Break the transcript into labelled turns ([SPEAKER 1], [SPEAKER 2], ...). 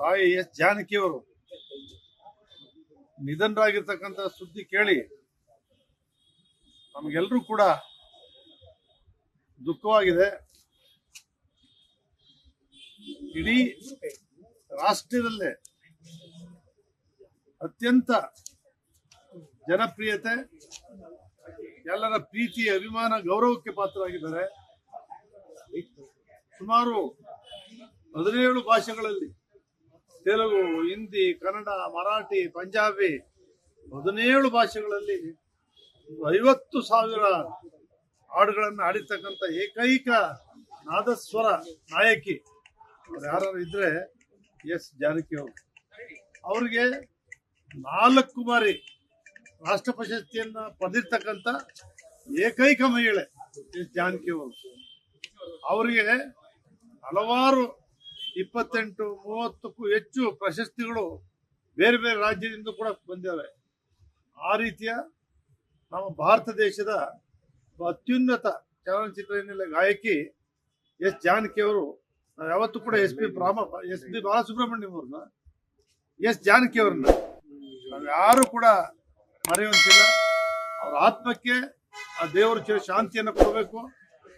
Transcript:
[SPEAKER 1] ತಾಯಿ ಎಸ್ ಜಾನಕಿಯವರು ನಿಧನರಾಗಿರ್ತಕ್ಕಂಥ ಸುದ್ದಿ ಕೇಳಿ ನಮಗೆಲ್ಲರೂ ಕೂಡ ದುಃಖವಾಗಿದೆ. ಇಡೀ ರಾಷ್ಟ್ರದಲ್ಲೇ ಅತ್ಯಂತ ಜನಪ್ರಿಯತೆ, ಎಲ್ಲರ ಪ್ರೀತಿ, ಅಭಿಮಾನ, ಗೌರವಕ್ಕೆ ಪಾತ್ರರಾಗಿದ್ದಾರೆ. ಸುಮಾರು 17 ಭಾಷೆಗಳಲ್ಲಿ ತೆಲುಗು, ಹಿಂದಿ, ಕನ್ನಡ, ಮರಾಠಿ, ಪಂಜಾಬಿ 17 ಭಾಷೆಗಳಲ್ಲಿ 50,000 ಹಾಡುಗಳನ್ನು ಹಾಡಿರ್ತಕ್ಕಂಥ ಏಕೈಕ ನಾದಸ್ವರ ನಾಯಕಿ ಯಾರು ಇದ್ರೆ ಎಸ್ ಜಾನಕಿ ಅವರು. ಅವ್ರಿಗೆ 4 ಬಾರಿ ರಾಷ್ಟ್ರ ಪ್ರಶಸ್ತಿಯನ್ನ ಪಡೆದಿರ್ತಕ್ಕಂಥ ಏಕೈಕ ಮಹಿಳೆ ಎಸ್ ಜಾನಕಿ ಅವರು. ಅವರಿಗೆ ಹಲವಾರು 28-30ಕ್ಕೂ ಹೆಚ್ಚು ಪ್ರಶಸ್ತಿಗಳು ಬೇರೆ ಬೇರೆ ರಾಜ್ಯದಿಂದ ಕೂಡ ಬಂದಿವೆ. ಆ ರೀತಿಯ ನಮ್ಮ ಭಾರತ ದೇಶದ ಅತ್ಯುನ್ನತ ಚಲನಚಿತ್ರ ಹಿನ್ನೆಲೆ ಗಾಯಕಿ ಎಸ್ ಜಾನಕಿ ಅವರು. ನಾವು ಯಾವತ್ತೂ ಕೂಡ ಎಸ್ ಪಿ ಬಾಲಸುಬ್ರಹ್ಮಣ್ಯಂ ಅವ್ರನ್ನ, ಎಸ್ ಜಾನಕಿ ಅವ್ರನ್ನ ನಾವು ಯಾರು ಕೂಡ ಮರೆಯುವಂತಿಲ್ಲ. ಅವರ ಆತ್ಮಕ್ಕೆ ಆ ದೇವರು ಶಾಂತಿಯನ್ನು ಕೊಡಬೇಕು.